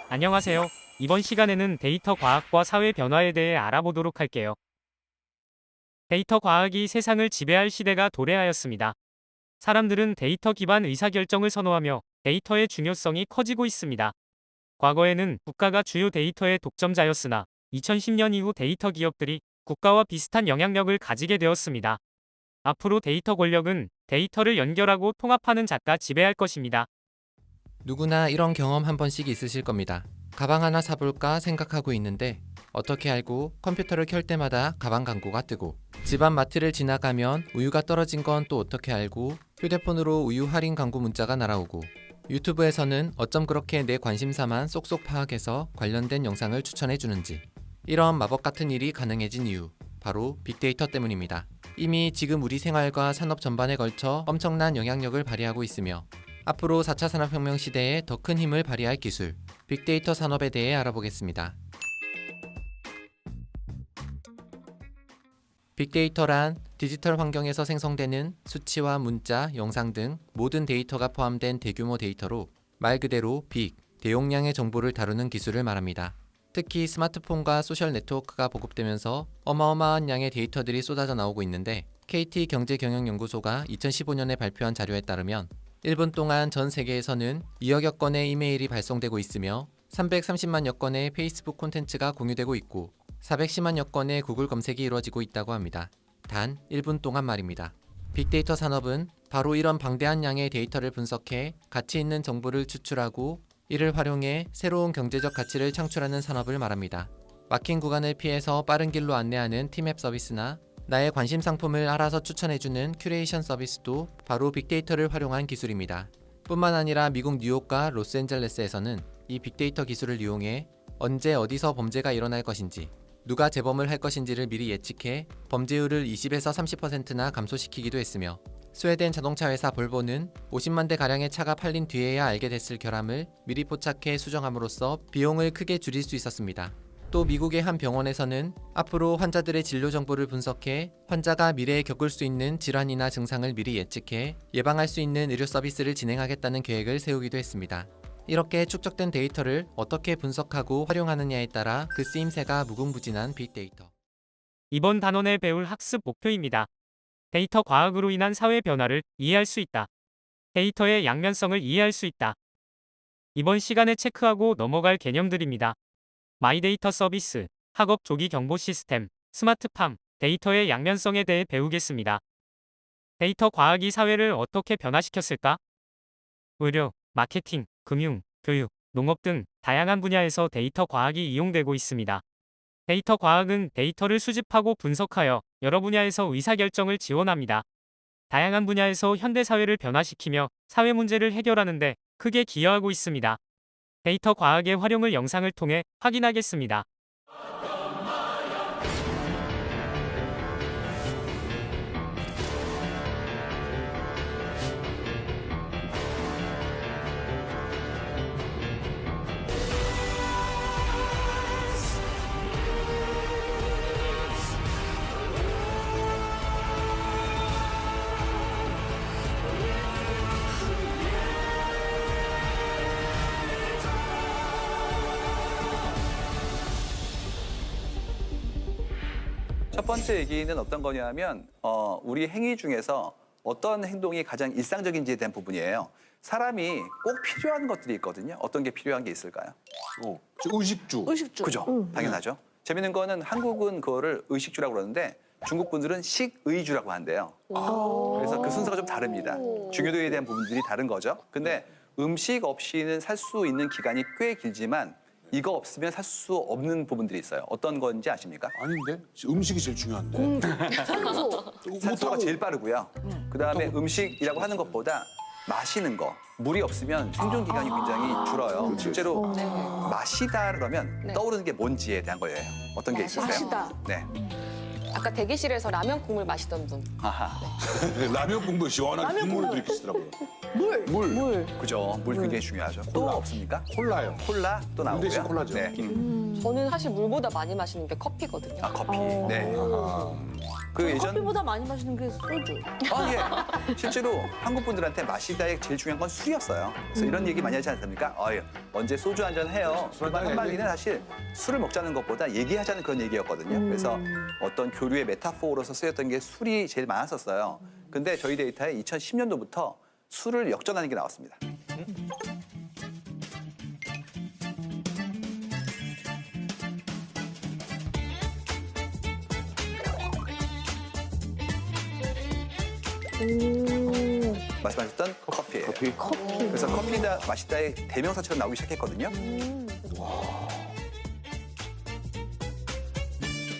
안녕하세요. 이번 시간에는 데이터 과학과 사회 변화에 대해 알아보도록 할게요. 데이터 과학이 세상을 지배할 시대가 도래하였습니다. 사람들은 데이터 기반 의사결정을 선호하며 데이터의 중요성이 커지고 있습니다. 과거에는 국가가 주요 데이터의 독점자였으나 2010년 이후 데이터 기업들이 국가와 비슷한 영향력을 가지게 되었습니다. 앞으로 데이터 권력은 데이터를 연결하고 통합하는 자가 지배할 것입니다. 누구나 이런 경험 한 번씩 있으실 겁니다. 가방 하나 사볼까 생각하고 있는데 어떻게 알고 컴퓨터를 켤 때마다 가방 광고가 뜨고 집 앞 마트를 지나가면 우유가 떨어진 건 또 어떻게 알고 휴대폰으로 우유 할인 광고 문자가 날아오고 유튜브에서는 어쩜 그렇게 내 관심사만 쏙쏙 파악해서 관련된 영상을 추천해 주는지. 이런 마법 같은 일이 가능해진 이유, 바로 빅데이터 때문입니다. 이미 지금 우리 생활과 산업 전반에 걸쳐 엄청난 영향력을 발휘하고 있으며 앞으로 4차 산업혁명 시대에 더 큰 힘을 발휘할 기술, 빅데이터 산업에 대해 알아보겠습니다. 빅데이터란 디지털 환경에서 생성되는 수치와 문자, 영상 등 모든 데이터가 포함된 대규모 데이터로 말 그대로 빅, 대용량의 정보를 다루는 기술을 말합니다. 특히 스마트폰과 소셜 네트워크가 보급되면서 어마어마한 양의 데이터들이 쏟아져 나오고 있는데 KT경제경영연구소가 2015년에 발표한 자료에 따르면 1분 동안 전 세계에서는 2억여 건의 이메일이 발송되고 있으며 330만여 건의 페이스북 콘텐츠가 공유되고 있고 410만여 건의 구글 검색이 이루어지고 있다고 합니다. 단 1분 동안 말입니다. 빅데이터 산업은 바로 이런 방대한 양의 데이터를 분석해 가치 있는 정보를 추출하고 이를 활용해 새로운 경제적 가치를 창출하는 산업을 말합니다. 막힌 구간을 피해서 빠른 길로 안내하는 티맵 서비스나 나의 관심 상품을 알아서 추천해주는 큐레이션 서비스도 바로 빅데이터를 활용한 기술입니다. 뿐만 아니라 미국 뉴욕과 로스앤젤레스에서는 이 빅데이터 기술을 이용해 언제 어디서 범죄가 일어날 것인지, 누가 재범을 할 것인지를 미리 예측해 범죄율을 20에서 30%나 감소시키기도 했으며 스웨덴 자동차 회사 볼보는 50만 대 가량의 차가 팔린 뒤에야 알게 됐을 결함을 미리 포착해 수정함으로써 비용을 크게 줄일 수 있었습니다. 또 미국의 한 병원에서는 앞으로 환자들의 진료 정보를 분석해 환자가 미래에 겪을 수 있는 질환이나 증상을 미리 예측해 예방할 수 있는 의료 서비스를 진행하겠다는 계획을 세우기도 했습니다. 이렇게 축적된 데이터를 어떻게 분석하고 활용하느냐에 따라 그 쓰임새가 무궁무진한 빅데이터. 이번 단원에 배울 학습 목표입니다. 데이터 과학으로 인한 사회 변화를 이해할 수 있다. 데이터의 양면성을 이해할 수 있다. 이번 시간에 체크하고 넘어갈 개념들입니다. 마이데이터 서비스, 학업 조기 경보 시스템, 스마트팜, 데이터의 양면성에 대해 배우겠습니다. 데이터 과학이 사회를 어떻게 변화시켰을까? 의료, 마케팅, 금융, 교육, 농업 등 다양한 분야에서 데이터 과학이 이용되고 있습니다. 데이터 과학은 데이터를 수집하고 분석하여 여러 분야에서 의사결정을 지원합니다. 다양한 분야에서 현대사회를 변화시키며 사회 문제를 해결하는 데 크게 기여하고 있습니다. 데이터 과학의 활용을 영상을 통해 확인하겠습니다. 첫 번째 얘기는 어떤 거냐면 우리 행위 중에서 어떤 행동이 가장 일상적인지에 대한 부분이에요. 사람이 꼭 필요한 것들이 있거든요. 어떤 게 필요한 게 있을까요? 의식주. 그죠? 당연하죠. 재밌는 거는 한국은 그거를 의식주라고 그러는데 중국 분들은 식의주라고 한대요. 그래서 그 순서가 좀 다릅니다. 중요도에 대한 부분들이 다른 거죠. 근데 음식 없이는 살 수 있는 기간이 꽤 길지만 이거 없으면 살 수 없는 부분들이 있어요. 어떤 건지 아십니까? 아닌데? 음식이 제일 중요한데. 산소가 제일 빠르고요. 그다음에 음식이라고 하는 것보다 마시는 거, 물이 없으면 생존 기간이 굉장히 줄어요. 실제로 마시다 그러면 떠오르는 게 뭔지에 대한 거예요. 어떤 게 있으세요? 마시다. 네. 아까 대기실에서 라면 국물 마시던 분. 아하. 라면 국물 시원하게 국물을 들이키시더라고요. 물. 그죠. 물 굉장히 중요하죠. 또 없습니까? 콜라요. 콜라 또 나오고요. 물 대신 콜라죠. 네. 저는 사실 물보다 많이 마시는 게 커피거든요. 아, 커피. 네. 그 예전 커피보다 많이 마시는 게 소주. 예. 실제로 한국 분들한테 마시다에 제일 중요한 건 술이었어요. 그래서 이런 얘기 많이 하지 않습니까? 언제 소주 한 잔 해요. 술만 한 마리는 사실 술을 먹자는 것보다 얘기하자는 그런 얘기였거든요. 그래서 어떤 교류의 메타포로서 쓰였던 게 술이 제일 많았었어요. 근데 저희 데이터에 2010년도부터 술을 역전하는 게 나왔습니다. 말씀하셨던 커피예요. 커피. 그래서 커피다 마시다의 대명사처럼 나오기 시작했거든요.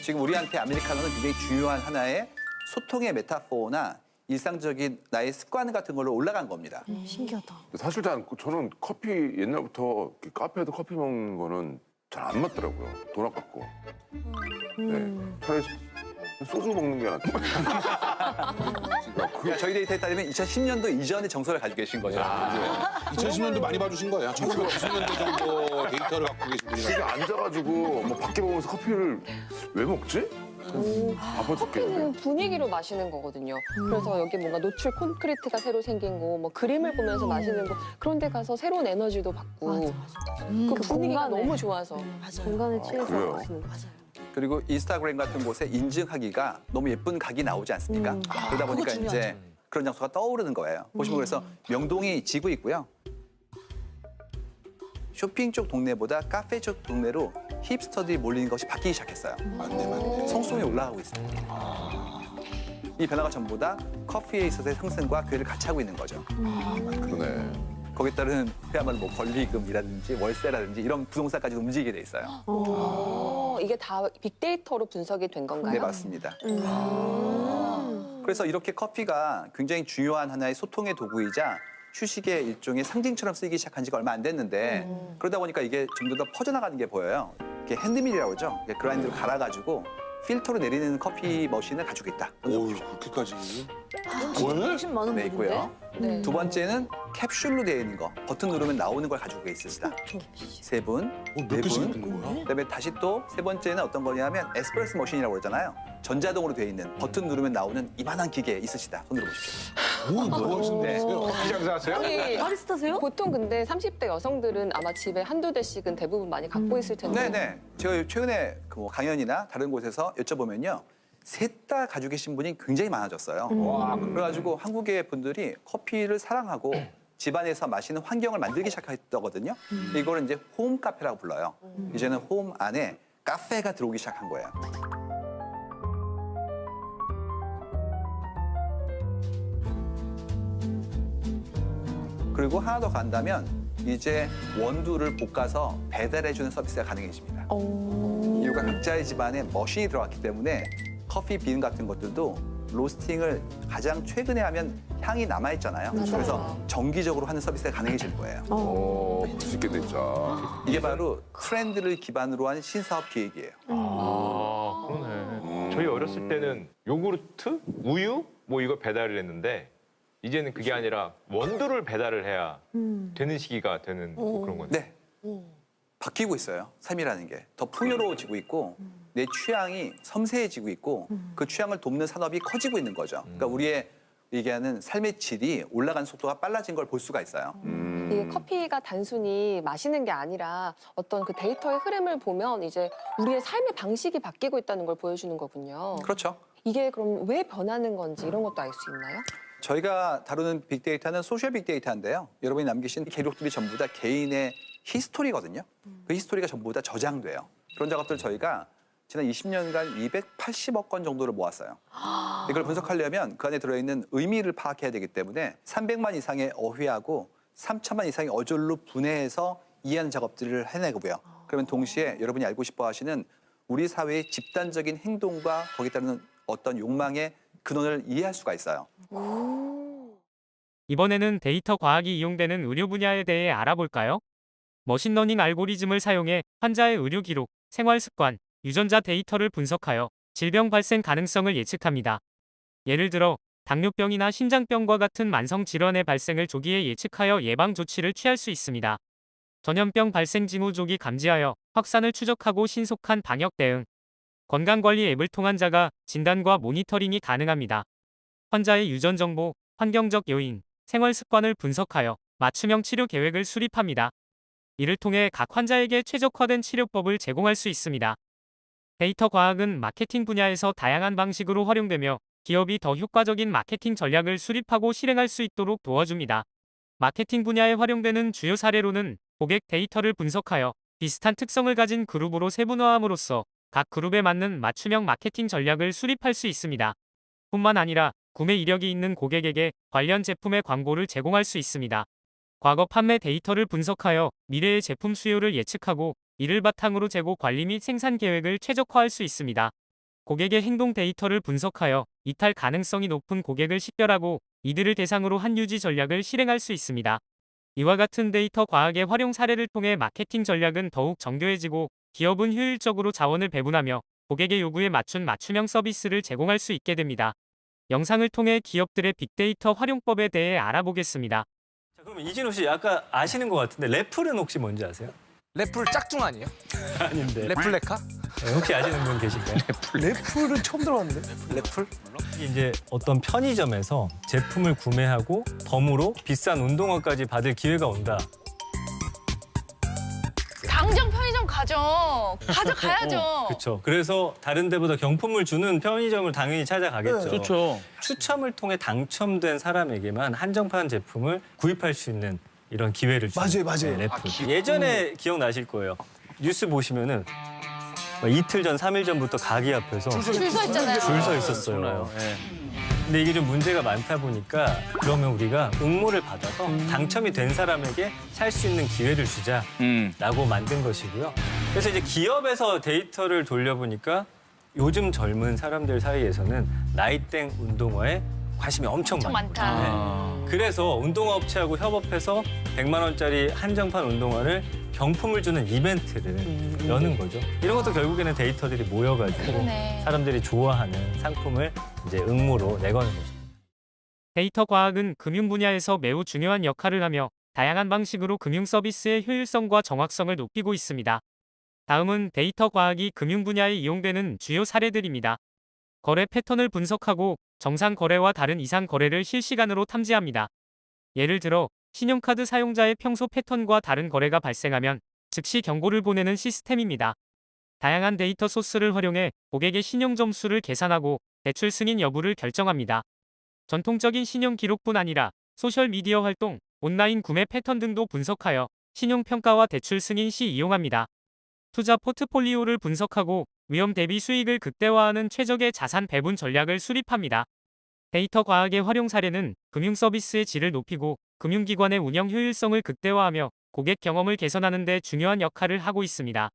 지금 우리한테 아메리카노는 굉장히 중요한 하나의 소통의 메타포나 일상적인 나의 습관 같은 걸로 올라간 겁니다. 신기하다. 사실 저는 커피 옛날부터 이렇게 카페에서 커피 먹는 거는 잘 안 맞더라고요. 돈 아깝고. 네. 차라리 소주 먹는 게 낫죠. 그러니까 저희 데이터에 따르면 2010년도 이전의 정서를 가지고 계신 거죠. 2010년도 많이 봐주신 거예요. 1990년도 정도 데이터를 갖고 계신 분이 집에 앉아가지고 뭐 밖에 먹으면서 커피를 왜 먹지? 아파 커피는 죽겠는데. 분위기로 마시는 거거든요. 그래서 여기 뭔가 노출 콘크리트가 새로 생긴 거, 뭐 그림을 보면서 마시는 거, 그런 데 가서 새로운 에너지도 받고 그 분위기가 너무 좋아서. 맞아요. 공간에 취해서 그래요. 마시는 거. 맞아요. 그리고 인스타그램 같은 곳에 인증하기가 너무 예쁜 각이 나오지 않습니까? 그러다 보니까 그거 이제 그런 장소가 떠오르는 거예요. 보시면 그래서 명동이 지고 있고요. 쇼핑 쪽 동네보다 카페 쪽 동네로 힙스터들이 몰리는 것이 바뀌기 시작했어요. 맞네. 성수동에 올라가고 있습니다. 이 변화가 전부 다 커피에 있어서의 상승과 괴를 같이 하고 있는 거죠. 그러네. 거기에 따른 그야말로 뭐 권리금이라든지 월세라든지 이런 부동산까지 움직이게 돼 있어요. 이게 다 빅데이터로 분석이 된 건가요? 네, 맞습니다. 그래서 이렇게 커피가 굉장히 중요한 하나의 소통의 도구이자 휴식의 일종의 상징처럼 쓰이기 시작한 지가 얼마 안 됐는데 그러다 보니까 이게 점점 더 퍼져나가는 게 보여요. 이게 핸드밀이라고 그러죠. 그라인드로 갈아가지고 필터로 내리는 커피 머신을 가지고 있다. 오, 그렇게까지. 훨씬 많은 네, 분인데. 있고요. 네. 두 번째는 캡슐로 되어 있는 거. 버튼 누르면 나오는 걸 가지고 있으시다. 세 분, 몇 네 개씩 분. 있는 거야? 그다음에 다시 또 세 번째는 어떤 거냐면 에스프레소 머신이라고 그러잖아요. 전자동으로 되어 있는 버튼 누르면 나오는 이만한 기계 있으시다. 손 들어보십시오. 뭐 하시는 네. 거세요? 커피 장사하세요? 아니, 바리스타세요? 보통 근데 30대 여성들은 아마 집에 한두 대씩은 대부분 많이 갖고 있을 텐데. 네네. 제가 최근에 그뭐 강연이나 다른 곳에서 여쭤보면요. 셋 다 가지고 계신 분이 굉장히 많아졌어요. 그래가지고 한국의 분들이 커피를 사랑하고 집안에서 마시는 환경을 만들기 시작했거든요. 이거를 이제 홈 카페라고 불러요. 이제는 홈 안에 카페가 들어오기 시작한 거예요. 그리고 하나 더 간다면 이제 원두를 볶아서 배달해주는 서비스가 가능해집니다. 이유가 각자의 집안에 머신이 들어왔기 때문에 커피 빈 같은 것들도 로스팅을 가장 최근에 하면 향이 남아있잖아요. 맞아요. 그래서 정기적으로 하는 서비스가 가능해질 거예요. 맛있겠네, 진짜. 이게 바로 트렌드를 기반으로 한 신사업 기획이에요. 아, 그러네. 저희 어렸을 때는 요구르트, 우유 뭐 이거 배달을 했는데 이제는 그게 아니라 원두를 배달을 해야 되는 시기가 되는 뭐 그런 건데. 네. 바뀌고 있어요. 삶이라는 게. 더 풍요로워지고 있고 내 취향이 섬세해지고 있고 그 취향을 돕는 산업이 커지고 있는 거죠. 그러니까 우리의 얘기하는 삶의 질이 올라간 속도가 빨라진 걸 볼 수가 있어요. 이게 커피가 단순히 마시는 게 아니라 어떤 그 데이터의 흐름을 보면 이제 우리의 삶의 방식이 바뀌고 있다는 걸 보여주는 거군요. 그렇죠. 이게 그럼 왜 변하는 건지 이런 것도 알 수 있나요? 저희가 다루는 빅데이터는 소셜 빅데이터인데요. 여러분이 남기신 기록들이 전부 다 개인의 히스토리거든요. 그 히스토리가 전부 다 저장돼요. 그런 작업들 저희가 지난 20년간 280억 건 정도를 모았어요. 이걸 분석하려면 그 안에 들어있는 의미를 파악해야 되기 때문에 300만 이상의 어휘하고 3천만 이상의 어절로 분해해서 이해하는 작업들을 해내고요. 그러면 동시에 여러분이 알고 싶어 하시는 우리 사회의 집단적인 행동과 거기에 따르는 어떤 욕망의 근원을 이해할 수가 있어요. 이번에는 데이터 과학이 이용되는 의료 분야에 대해 알아볼까요? 머신러닝 알고리즘을 사용해 환자의 의료 기록, 생활 습관, 유전자 데이터를 분석하여 질병 발생 가능성을 예측합니다. 예를 들어 당뇨병이나 심장병과 같은 만성 질환의 발생을 조기에 예측하여 예방 조치를 취할 수 있습니다. 전염병 발생 징후 조기 감지하여 확산을 추적하고 신속한 방역 대응, 건강관리 앱을 통한 자가 진단과 모니터링이 가능합니다. 환자의 유전 정보, 환경적 요인, 생활 습관을 분석하여 맞춤형 치료 계획을 수립합니다. 이를 통해 각 환자에게 최적화된 치료법을 제공할 수 있습니다. 데이터 과학은 마케팅 분야에서 다양한 방식으로 활용되며 기업이 더 효과적인 마케팅 전략을 수립하고 실행할 수 있도록 도와줍니다. 마케팅 분야에 활용되는 주요 사례로는 고객 데이터를 분석하여 비슷한 특성을 가진 그룹으로 세분화함으로써 각 그룹에 맞는 맞춤형 마케팅 전략을 수립할 수 있습니다. 뿐만 아니라 구매 이력이 있는 고객에게 관련 제품의 광고를 제공할 수 있습니다. 과거 판매 데이터를 분석하여 미래의 제품 수요를 예측하고 이를 바탕으로 재고 관리 및 생산 계획을 최적화할 수 있습니다. 고객의 행동 데이터를 분석하여 이탈 가능성이 높은 고객을 식별하고 이들을 대상으로 한 유지 전략을 실행할 수 있습니다. 이와 같은 데이터 과학의 활용 사례를 통해 마케팅 전략은 더욱 정교해지고 기업은 효율적으로 자원을 배분하며 고객의 요구에 맞춘 맞춤형 서비스를 제공할 수 있게 됩니다. 영상을 통해 기업들의 빅데이터 활용법에 대해 알아보겠습니다. 자, 그럼 이진호 씨 아까 아시는 것 같은데 래플은 혹시 뭔지 아세요? 래플 짝퉁 아니에요? 아닌데. 래플레카? 네, 혹시 아시는 분 계신가요? 래플은 처음 들어봤는데. 래플? 이제 어떤 편의점에서 제품을 구매하고 덤으로 비싼 운동화까지 받을 기회가 온다. 당장 편의점 가죠. 가져가야죠. 그렇죠. 그래서 다른 데보다 경품을 주는 편의점을 당연히 찾아가겠죠. 그렇죠. 추첨을 통해 당첨된 사람에게만 한정판 제품을 구입할 수 있는 이런 기회를 주는 맞아요. 래플. 예전에 기억나실 거예요. 뉴스 보시면은 이틀 전, 3일 전부터 가게 앞에서 줄 서 있잖아요. 줄 서 있었어요. 근데 이게 좀 문제가 많다 보니까 그러면 우리가 응모를 받아서 당첨이 된 사람에게 살 수 있는 기회를 주자라고 만든 것이고요. 그래서 이제 기업에서 데이터를 돌려보니까 요즘 젊은 사람들 사이에서는 나이땡 운동화에 관심이 엄청 많다. 네. 그래서 운동화 업체하고 협업해서 100만 원짜리 한정판 운동화를 경품을 주는 이벤트를 여는 거죠. 이런 것도 결국에는 데이터들이 모여가지고 그러네. 사람들이 좋아하는 상품을 이제 응모로 내거는 거죠. 데이터 과학은 금융 분야에서 매우 중요한 역할을 하며 다양한 방식으로 금융 서비스의 효율성과 정확성을 높이고 있습니다. 다음은 데이터 과학이 금융 분야에 이용되는 주요 사례들입니다. 거래 패턴을 분석하고 정상 거래와 다른 이상 거래를 실시간으로 탐지합니다. 예를 들어 신용카드 사용자의 평소 패턴과 다른 거래가 발생하면 즉시 경고를 보내는 시스템입니다. 다양한 데이터 소스를 활용해 고객의 신용 점수를 계산하고 대출 승인 여부를 결정합니다. 전통적인 신용 기록뿐 아니라 소셜 미디어 활동, 온라인 구매 패턴 등도 분석하여 신용 평가와 대출 승인 시 이용합니다. 투자 포트폴리오를 분석하고 위험 대비 수익을 극대화하는 최적의 자산 배분 전략을 수립합니다. 데이터 과학의 활용 사례는 금융 서비스의 질을 높이고 금융기관의 운영 효율성을 극대화하며 고객 경험을 개선하는 데 중요한 역할을 하고 있습니다.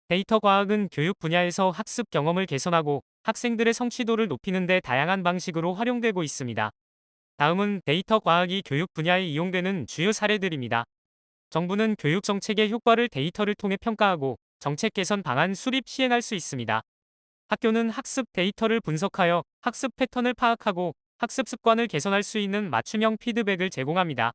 데이터 과학은 교육 분야에서 학습 경험을 개선하고 학생들의 성취도를 높이는 데 다양한 방식으로 활용되고 있습니다. 다음은 데이터 과학이 교육 분야에 이용되는 주요 사례들입니다. 정부는 교육 정책의 효과를 데이터를 통해 평가하고 정책 개선 방안 수립 시행할 수 있습니다. 학교는 학습 데이터를 분석하여 학습 패턴을 파악하고 학습 습관을 개선할 수 있는 맞춤형 피드백을 제공합니다.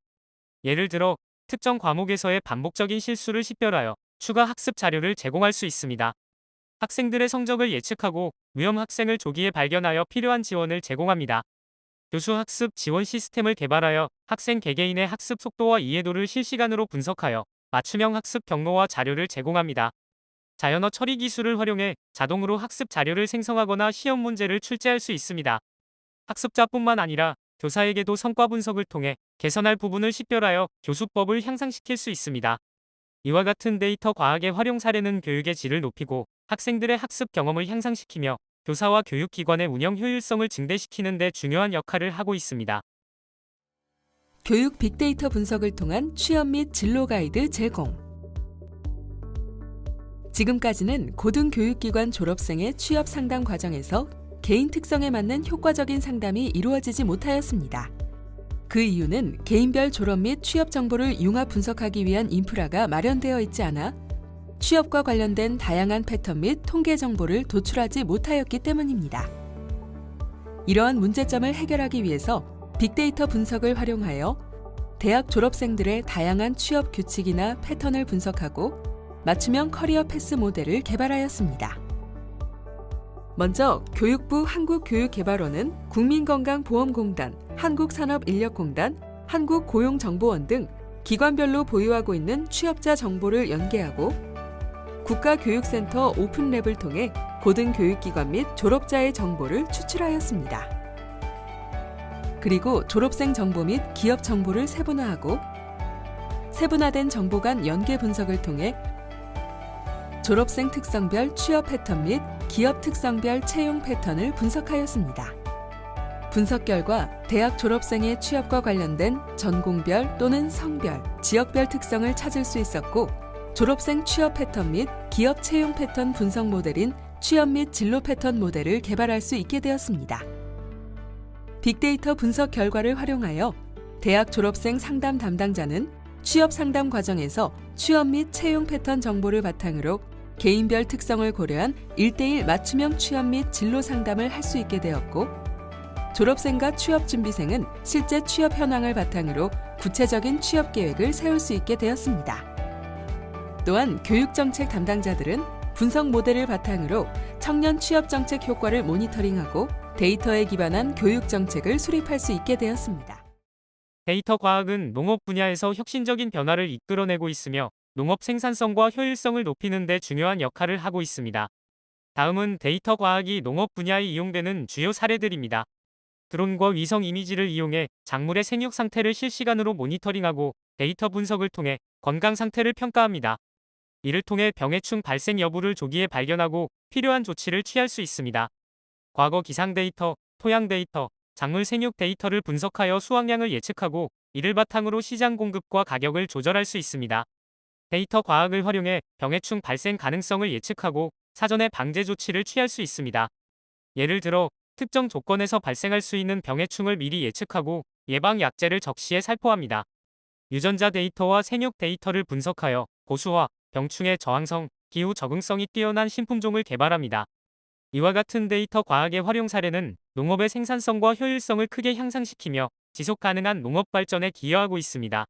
예를 들어 특정 과목에서의 반복적인 실수를 식별하여 추가 학습 자료를 제공할 수 있습니다. 학생들의 성적을 예측하고 위험 학생을 조기에 발견하여 필요한 지원을 제공합니다. 교수 학습 지원 시스템을 개발하여 학생 개개인의 학습 속도와 이해도를 실시간으로 분석하여 맞춤형 학습 경로와 자료를 제공합니다. 자연어 처리 기술을 활용해 자동으로 학습 자료를 생성하거나 시험 문제를 출제할 수 있습니다. 학습자뿐만 아니라 교사에게도 성과 분석을 통해 개선할 부분을 식별하여 교수법을 향상시킬 수 있습니다. 이와 같은 데이터 과학의 활용 사례는 교육의 질을 높이고 학생들의 학습 경험을 향상시키며 교사와 교육기관의 운영 효율성을 증대시키는 데 중요한 역할을 하고 있습니다. 교육 빅데이터 분석을 통한 취업 및 진로 가이드 제공. 지금까지는 고등교육기관 졸업생의 취업 상담 과정에서 개인 특성에 맞는 효과적인 상담이 이루어지지 못하였습니다. 그 이유는 개인별 졸업 및 취업 정보를 융합 분석하기 위한 인프라가 마련되어 있지 않아 취업과 관련된 다양한 패턴 및 통계 정보를 도출하지 못하였기 때문입니다. 이러한 문제점을 해결하기 위해서 빅데이터 분석을 활용하여 대학 졸업생들의 다양한 취업 규칙이나 패턴을 분석하고 맞춤형 커리어 패스 모델을 개발하였습니다. 먼저 교육부 한국교육개발원은 국민건강보험공단, 한국산업인력공단, 한국고용정보원 등 기관별로 보유하고 있는 취업자 정보를 연계하고 국가교육센터 오픈랩을 통해 고등교육기관 및 졸업자의 정보를 추출하였습니다. 그리고 졸업생 정보 및 기업 정보를 세분화하고 세분화된 정보 간 연계 분석을 통해 졸업생 특성별 취업 패턴 및 기업 특성별 채용 패턴을 분석하였습니다. 분석 결과 대학 졸업생의 취업과 관련된 전공별 또는 성별, 지역별 특성을 찾을 수 있었고 졸업생 취업 패턴 및 기업 채용 패턴 분석 모델인 취업 및 진로 패턴 모델을 개발할 수 있게 되었습니다. 빅데이터 분석 결과를 활용하여 대학 졸업생 상담 담당자는 취업 상담 과정에서 취업 및 채용 패턴 정보를 바탕으로 개인별 특성을 고려한 1:1 맞춤형 취업 및 진로 상담을 할 수 있게 되었고 졸업생과 취업준비생은 실제 취업 현황을 바탕으로 구체적인 취업 계획을 세울 수 있게 되었습니다. 또한 교육정책 담당자들은 분석 모델을 바탕으로 청년 취업정책 효과를 모니터링하고 데이터에 기반한 교육정책을 수립할 수 있게 되었습니다. 데이터 과학은 농업 분야에서 혁신적인 변화를 이끌어내고 있으며 농업 생산성과 효율성을 높이는 데 중요한 역할을 하고 있습니다. 다음은 데이터 과학이 농업 분야에 이용되는 주요 사례들입니다. 드론과 위성 이미지를 이용해 작물의 생육 상태를 실시간으로 모니터링하고 데이터 분석을 통해 건강 상태를 평가합니다. 이를 통해 병해충 발생 여부를 조기에 발견하고 필요한 조치를 취할 수 있습니다. 과거 기상 데이터, 토양 데이터, 작물 생육 데이터를 분석하여 수확량을 예측하고 이를 바탕으로 시장 공급과 가격을 조절할 수 있습니다. 데이터 과학을 활용해 병해충 발생 가능성을 예측하고 사전에 방제 조치를 취할 수 있습니다. 예를 들어 특정 조건에서 발생할 수 있는 병해충을 미리 예측하고 예방 약제를 적시에 살포합니다. 유전자 데이터와 생육 데이터를 분석하여 고수와 병충해 저항성, 기후 적응성이 뛰어난 신품종을 개발합니다. 이와 같은 데이터 과학의 활용 사례는 농업의 생산성과 효율성을 크게 향상시키며 지속 가능한 농업 발전에 기여하고 있습니다.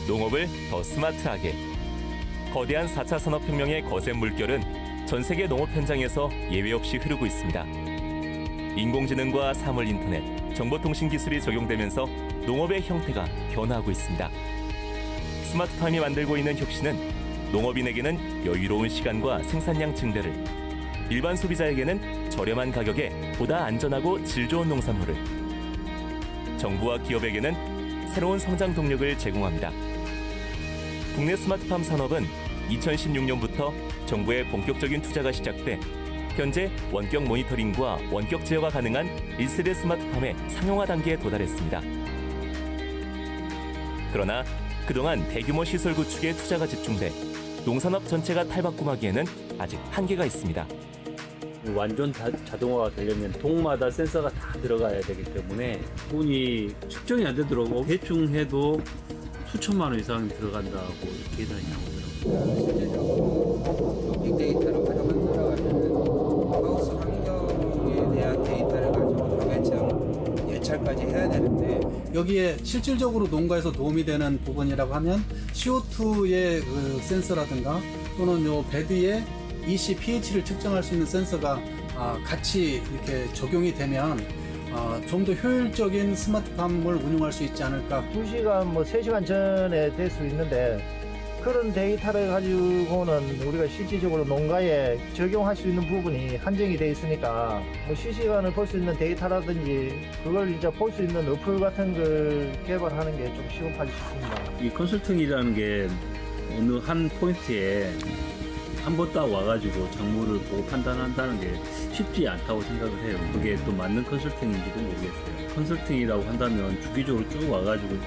농업을 더 스마트하게. 거대한 4차 산업혁명의 거센 물결은 전 세계 농업 현장에서 예외 없이 흐르고 있습니다. 인공지능과 사물인터넷, 정보통신 기술이 적용되면서 농업의 형태가 변화하고 있습니다. 스마트팜이 만들고 있는 혁신은 농업인에게는 여유로운 시간과 생산량 증대를, 일반 소비자에게는 저렴한 가격에 보다 안전하고 질 좋은 농산물을, 정부와 기업에게는 새로운 성장 동력을 제공합니다. 국내 스마트팜 산업은 2016년부터 정부의 본격적인 투자가 시작돼 현재 원격 모니터링과 원격 제어가 가능한 1세대 스마트팜의 상용화 단계에 도달했습니다. 그러나 그동안 대규모 시설 구축에 투자가 집중돼 농산업 전체가 탈바꿈하기에는 아직 한계가 있습니다. 완전 자동화가 되려면 동마다 센서가 다 들어가야 되기 때문에 돈이 측정이 안 되더라고. 대충 해도 수천만 원 이상 들어간다고 계산이 나오더라고요. 실제적으로 빅데이터를 활용한 하우스 환경에 대한 데이터를 가지고 하회청 예찰까지 해야 되는데 여기에 실질적으로 농가에서 도움이 되는 부분이라고 하면 CO2의 그 센서라든가 또는 요 베드의 EC pH를 측정할 수 있는 센서가 같이 이렇게 적용이 되면 좀 더 효율적인 스마트팜을 운영할 수 있지 않을까. 2시간 뭐 3시간 전에 될 수 있는데 그런 데이터를 가지고는 우리가 실질적으로 농가에 적용할 수 있는 부분이 한정이 돼 있으니까 뭐 실시간을 볼 수 있는 데이터라든지 그걸 이제 볼 수 있는 어플 같은 걸 개발하는 게 좀 시급하지 싶습니다. 이 컨설팅이라는 게 어느 한 포인트에 한 번 딱 와가지고 작물을 보고 판단한다는 게 쉽지 않다고 생각을 해요. 그게 또 맞는 컨설팅인지도 모르겠어요. 컨설팅이라고 한다면 주기적으로 쭉 와가지고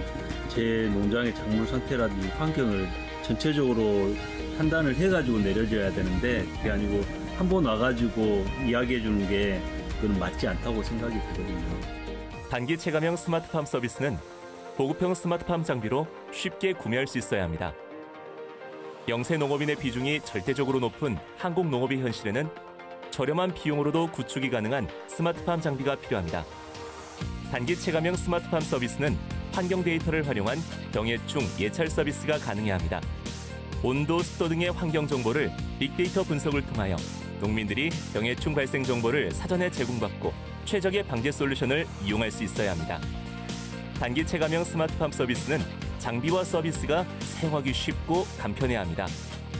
제 농장의 작물 상태라든지 환경을 전체적으로 판단을 해가지고 내려줘야 되는데 그게 아니고 한 번 와가지고 이야기해 주는 게 그건 맞지 않다고 생각이 들거든요. 단기 체감형 스마트팜 서비스는 보급형 스마트팜 장비로 쉽게 구매할 수 있어야 합니다. 영세 농업인의 비중이 절대적으로 높은 한국 농업의 현실에는 저렴한 비용으로도 구축이 가능한 스마트팜 장비가 필요합니다. 단기 체감형 스마트팜 서비스는 환경 데이터를 활용한 병해충 예찰 서비스가 가능해야 합니다. 온도, 습도 등의 환경 정보를 빅데이터 분석을 통하여 농민들이 병해충 발생 정보를 사전에 제공받고 최적의 방제 솔루션을 이용할 수 있어야 합니다. 단기 체감형 스마트팜 서비스는 장비와 서비스가 사용하기 쉽고 간편해야 합니다.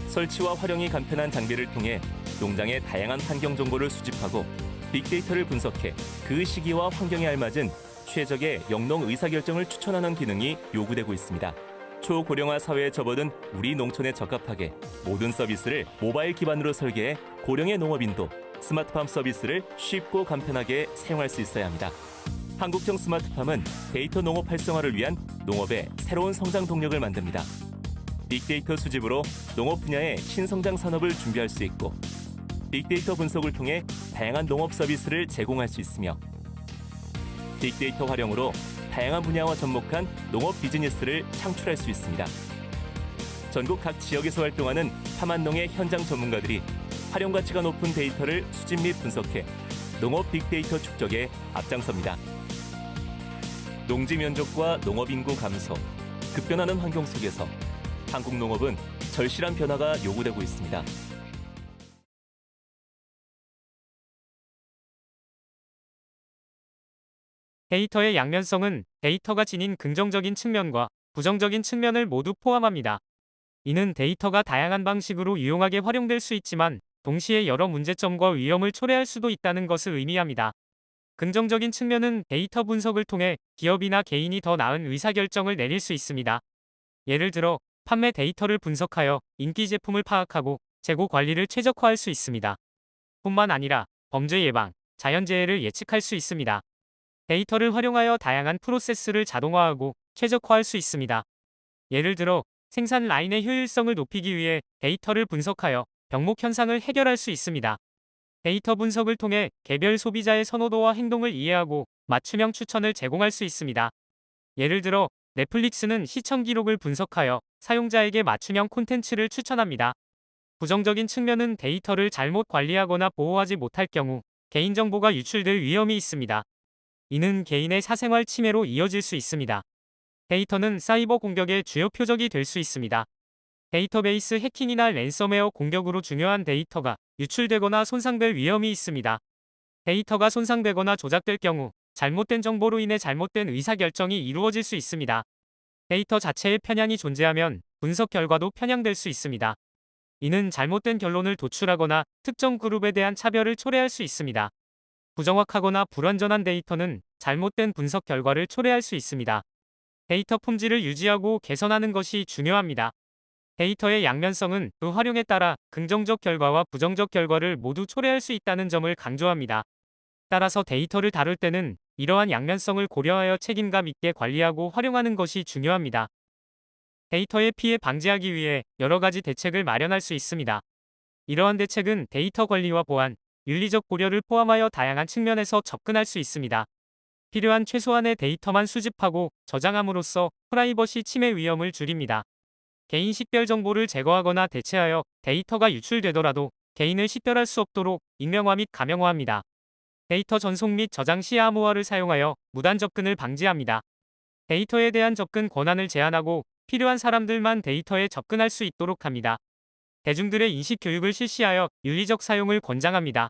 설치와 활용이 간편한 장비를 통해 농장의 다양한 환경 정보를 수집하고 빅데이터를 분석해 그 시기와 환경에 알맞은 최적의 영농 의사결정을 추천하는 기능이 요구되고 있습니다. 초고령화 사회에 접어든 우리 농촌에 적합하게 모든 서비스를 모바일 기반으로 설계해 고령의 농업인도 스마트팜 서비스를 쉽고 간편하게 사용할 수 있어야 합니다. 한국형 스마트팜은 데이터 농업 활성화를 위한 농업의 새로운 성장 동력을 만듭니다. 빅데이터 수집으로 농업 분야의 신성장 산업을 준비할 수 있고 빅데이터 분석을 통해 다양한 농업 서비스를 제공할 수 있으며 빅데이터 활용으로 다양한 분야와 접목한 농업 비즈니스를 창출할 수 있습니다. 전국 각 지역에서 활동하는 파만농의 현장 전문가들이 활용 가치가 높은 데이터를 수집 및 분석해 농업 빅데이터 축적에 앞장섭니다. 농지 면적과 농업 인구 감소, 급변하는 환경 속에서 한국 농업은 절실한 변화가 요구되고 있습니다. 데이터의 양면성은 데이터가 지닌 긍정적인 측면과 부정적인 측면을 모두 포함합니다. 이는 데이터가 다양한 방식으로 유용하게 활용될 수 있지만 동시에 여러 문제점과 위험을 초래할 수도 있다는 것을 의미합니다. 긍정적인 측면은 데이터 분석을 통해 기업이나 개인이 더 나은 의사결정을 내릴 수 있습니다. 예를 들어 판매 데이터를 분석하여 인기 제품을 파악하고 재고 관리를 최적화할 수 있습니다. 뿐만 아니라 범죄 예방, 자연재해를 예측할 수 있습니다. 데이터를 활용하여 다양한 프로세스를 자동화하고 최적화할 수 있습니다. 예를 들어 생산 라인의 효율성을 높이기 위해 데이터를 분석하여 병목 현상을 해결할 수 있습니다. 데이터 분석을 통해 개별 소비자의 선호도와 행동을 이해하고 맞춤형 추천을 제공할 수 있습니다. 예를 들어 넷플릭스는 시청 기록을 분석하여 사용자에게 맞춤형 콘텐츠를 추천합니다. 부정적인 측면은 데이터를 잘못 관리하거나 보호하지 못할 경우 개인정보가 유출될 위험이 있습니다. 이는 개인의 사생활 침해로 이어질 수 있습니다. 데이터는 사이버 공격의 주요 표적이 될 수 있습니다. 데이터베이스 해킹이나 랜섬웨어 공격으로 중요한 데이터가 유출되거나 손상될 위험이 있습니다. 데이터가 손상되거나 조작될 경우 잘못된 정보로 인해 잘못된 의사결정이 이루어질 수 있습니다. 데이터 자체에 편향이 존재하면 분석 결과도 편향될 수 있습니다. 이는 잘못된 결론을 도출하거나 특정 그룹에 대한 차별을 초래할 수 있습니다. 부정확하거나 불완전한 데이터는 잘못된 분석 결과를 초래할 수 있습니다. 데이터 품질을 유지하고 개선하는 것이 중요합니다. 데이터의 양면성은 그 활용에 따라 긍정적 결과와 부정적 결과를 모두 초래할 수 있다는 점을 강조합니다. 따라서 데이터를 다룰 때는 이러한 양면성을 고려하여 책임감 있게 관리하고 활용하는 것이 중요합니다. 데이터의 피해 방지하기 위해 여러 가지 대책을 마련할 수 있습니다. 이러한 대책은 데이터 관리와 보안, 윤리적 고려를 포함하여 다양한 측면에서 접근할 수 있습니다. 필요한 최소한의 데이터만 수집하고 저장함으로써 프라이버시 침해 위험을 줄입니다. 개인 식별 정보를 제거하거나 대체하여 데이터가 유출되더라도 개인을 식별할 수 없도록 익명화 및 가명화합니다. 데이터 전송 및 저장 시 암호화를 사용하여 무단 접근을 방지합니다. 데이터에 대한 접근 권한을 제한하고 필요한 사람들만 데이터에 접근할 수 있도록 합니다. 대중들의 인식 교육을 실시하여 윤리적 사용을 권장합니다.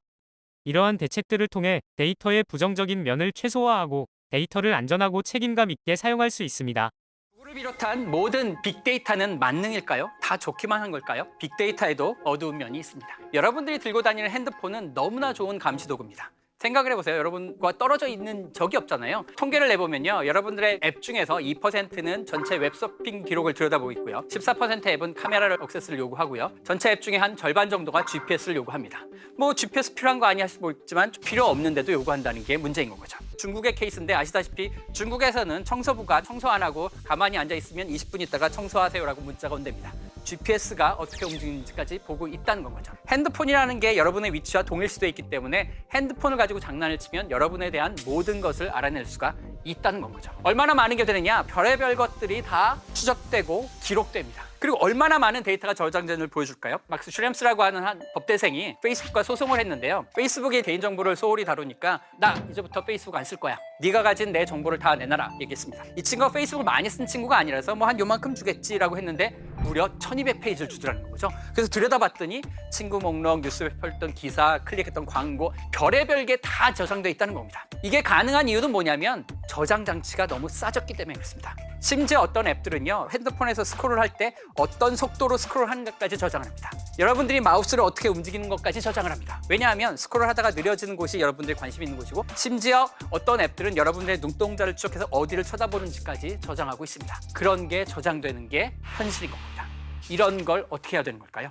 이러한 대책들을 통해 데이터의 부정적인 면을 최소화하고 데이터를 안전하고 책임감 있게 사용할 수 있습니다. 구글을 비롯한 모든 빅데이터는 만능일까요? 다 좋기만 한 걸까요? 빅데이터에도 어두운 면이 있습니다. 여러분들이 들고 다니는 핸드폰은 너무나 좋은 감시 도구입니다. 생각을 해보세요. 여러분과 떨어져 있는 적이 없잖아요. 통계를 내보면요. 여러분들의 앱 중에서 2%는 전체 웹서핑 기록을 들여다보고 있고요. 14% 앱은 카메라를 액세스를 요구하고요. 전체 앱 중에 한 절반 정도가 GPS를 요구합니다. 뭐 GPS 필요한 거 아니야 하실 수 있지만 필요 없는데도 요구한다는 게 문제인 거죠. 중국의 케이스인데 아시다시피 중국에서는 청소부가 청소 안 하고 가만히 앉아 있으면 20분 있다가 청소하세요라고 문자가 온답니다. GPS가 어떻게 움직이는지까지 보고 있다는 건 거죠. 핸드폰이라는 게 여러분의 위치와 동일시되어 있기 때문에 핸드폰을 가지고 장난을 치면 여러분에 대한 모든 것을 알아낼 수가 있다는 건 거죠. 얼마나 많은 게 되느냐? 별의별 것들이 다 추적되고 기록됩니다. 그리고 얼마나 많은 데이터가 저장된지를 보여줄까요? 막스 슈렘스라고 하는 한 법대생이 페이스북과 소송을 했는데요. 페이스북의 개인정보를 소홀히 다루니까 나 이제부터 페이스북 안 쓸 거야. 네가 가진 내 정보를 다 내놔라 얘기했습니다. 이 친구가 페이스북을 많이 쓴 친구가 아니라서 뭐 한 요만큼 주겠지라고 했는데 무려 1200페이지를 주더라는 거죠. 그래서 들여다봤더니 친구 목록, 뉴스에 펼던 기사, 클릭했던 광고, 별의별 게 다 저장돼 있다는 겁니다. 이게 가능한 이유는 뭐냐면 저장 장치가 너무 싸졌기 때문에 그렇습니다. 심지어 어떤 앱들은요, 핸드폰에서 스크롤을 할 때 어떤 속도로 스크롤 하는 것까지 저장을 합니다. 여러분들이 마우스를 어떻게 움직이는 것까지 저장을 합니다. 왜냐하면 스크롤 하다가 느려지는 곳이 여러분들이 관심 있는 곳이고, 심지어 어떤 앱들은 여러분들의 눈동자를 추적해서 어디를 쳐다보는지까지 저장하고 있습니다. 그런 게 저장되는 게 현실인 겁니다. 이런 걸 어떻게 해야 되는 걸까요?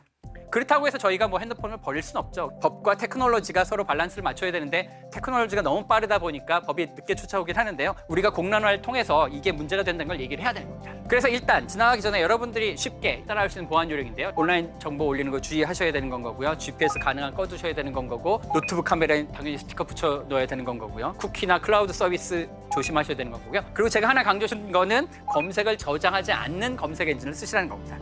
그렇다고 해서 저희가 뭐 핸드폰을 버릴 수는 없죠. 법과 테크놀로지가 서로 밸런스를 맞춰야 되는데 테크놀로지가 너무 빠르다 보니까 법이 늦게 쫓아오긴 하는데요. 우리가 공론화를 통해서 이게 문제가 된다는 걸 얘기를 해야 되는 겁니다. 그래서 일단 지나가기 전에 여러분들이 쉽게 따라할 수 있는 보안 요령인데요. 온라인 정보 올리는 거 주의하셔야 되는 건 거고요. GPS 가능한 꺼두셔야 되는 건 거고, 노트북 카메라에 당연히 스티커 붙여 넣어야 되는 건 거고요. 쿠키나 클라우드 서비스 조심하셔야 되는 거고요. 그리고 제가 하나 강조하신 거는 검색을 저장하지 않는 검색 엔진을 쓰시라는 겁니다.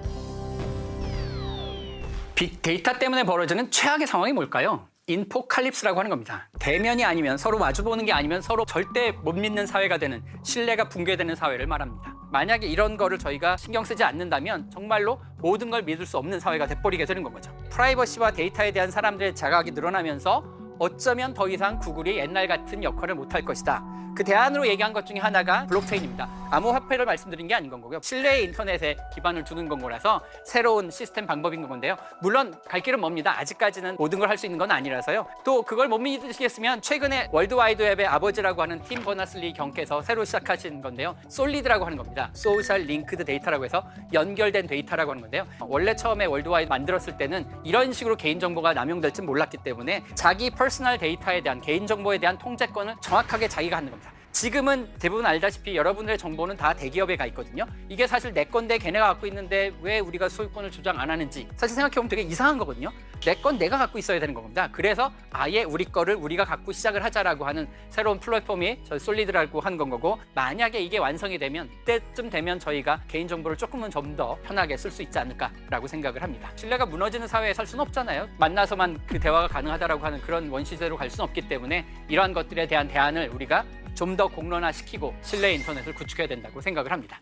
빅데이터 때문에 벌어지는 최악의 상황이 뭘까요? 인포칼립스라고 하는 겁니다. 대면이 아니면, 서로 마주보는 게 아니면 서로 절대 못 믿는 사회가 되는, 신뢰가 붕괴되는 사회를 말합니다. 만약에 이런 거를 저희가 신경 쓰지 않는다면 정말로 모든 걸 믿을 수 없는 사회가 돼버리게 되는 거죠. 프라이버시와 데이터에 대한 사람들의 자각이 늘어나면서 어쩌면 더 이상 구글이 옛날 같은 역할을 못할 것이다. 그 대안으로 얘기한 것 중에 하나가 블록체인입니다. 암호화폐를 말씀드린 게 아닌 건 거고요. 신뢰의 인터넷에 기반을 두는 건 거라서 새로운 시스템 방법인 건데요. 물론 갈 길은 멉니다. 아직까지는 모든 걸 할 수 있는 건 아니라서요. 또 그걸 못 믿으시겠으면 최근에 월드와이드웹의 아버지라고 하는 팀 버너슬리 경께서 새로 시작하신 건데요. 솔리드라고 하는 겁니다. 소셜 링크드 데이터라고 해서 연결된 데이터라고 하는 건데요. 원래 처음에 월드와이드 만들었을 때는 이런 식으로 개인정보가 남용될 줄 몰랐기 때문에 자기 퍼스널 데이터에 대한, 개인정보에 대한 통제권을 정확하게 자기가 갖는 겁니다. 지금은 대부분 알다시피 여러분들의 정보는 다 대기업에 가 있거든요. 이게 사실 내 건데 걔네가 갖고 있는데 왜 우리가 소유권을 주장 안 하는지 사실 생각해보면 되게 이상한 거거든요. 내 건 내가 갖고 있어야 되는 겁니다. 그래서 아예 우리 거를 우리가 갖고 시작을 하자라고 하는 새로운 플랫폼이 저희 솔리드라고 하는 건 거고, 만약에 이게 완성이 되면 이때쯤 되면 저희가 개인정보를 조금은 좀 더 편하게 쓸 수 있지 않을까라고 생각을 합니다. 신뢰가 무너지는 사회에 살 수는 없잖아요. 만나서만 그 대화가 가능하다라고 하는 그런 원시대로 갈 수는 없기 때문에 이러한 것들에 대한 대안을 우리가 좀 더 공론화시키고 신뢰의 인터넷을 구축해야 된다고 생각을 합니다.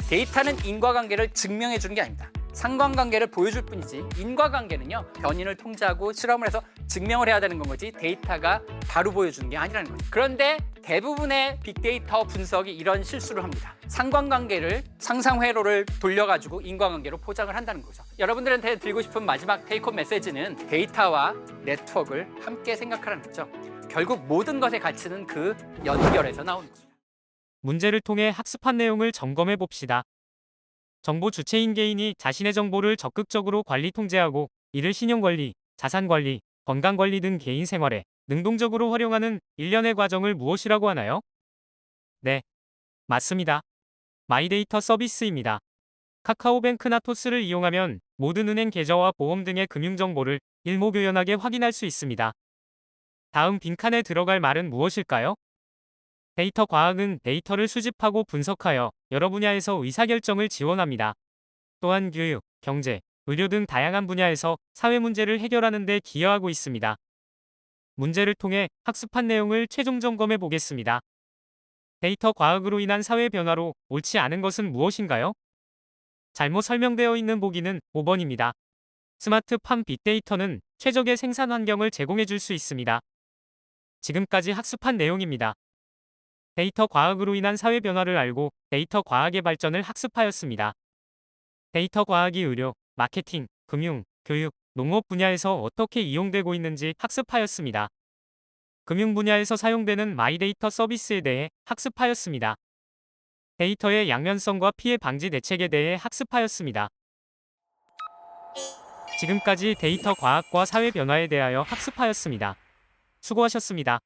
데이터는 인과관계를 증명해 주는 게 아닙니다. 상관관계를 보여줄 뿐이지, 인과관계는요, 변인을 통제하고 실험을 해서 증명을 해야 되는 건 거지 데이터가 바로 보여주는 게 아니라는 거죠. 그런데 대부분의 빅데이터 분석이 이런 실수를 합니다. 상관관계를 상상회로를 돌려가지고 인과관계로 포장을 한다는 거죠. 여러분들한테 드리고 싶은 마지막 테이크홈 메시지는 데이터와 네트워크를 함께 생각하라는 거죠. 결국 모든 것의 가치는 그 연결에서 나오는 거죠. 문제를 통해 학습한 내용을 점검해 봅시다. 정보 주체인 개인이 자신의 정보를 적극적으로 관리 통제하고 이를 신용관리, 자산관리, 건강관리 등 개인 생활에 능동적으로 활용하는 일련의 과정을 무엇이라고 하나요? 네, 맞습니다. 마이데이터 서비스입니다. 카카오뱅크나 토스를 이용하면 모든 은행 계좌와 보험 등의 금융정보를 일목요연하게 확인할 수 있습니다. 다음 빈칸에 들어갈 말은 무엇일까요? 데이터 과학은 데이터를 수집하고 분석하여 여러 분야에서 의사결정을 지원합니다. 또한 교육, 경제, 의료 등 다양한 분야에서 사회 문제를 해결하는 데 기여하고 있습니다. 문제를 통해 학습한 내용을 최종 점검해 보겠습니다. 데이터 과학으로 인한 사회 변화로 옳지 않은 것은 무엇인가요? 잘못 설명되어 있는 보기는 5번입니다. 스마트팜 빅데이터는 최적의 생산 환경을 제공해 줄 수 있습니다. 지금까지 학습한 내용입니다. 데이터 과학으로 인한 사회 변화를 알고 데이터 과학의 발전을 학습하였습니다. 데이터 과학이 의료, 마케팅, 금융, 교육, 농업 분야에서 어떻게 이용되고 있는지 학습하였습니다. 금융 분야에서 사용되는 마이데이터 서비스에 대해 학습하였습니다. 데이터의 양면성과 피해 방지 대책에 대해 학습하였습니다. 지금까지 데이터 과학과 사회 변화에 대하여 학습하였습니다. 수고하셨습니다.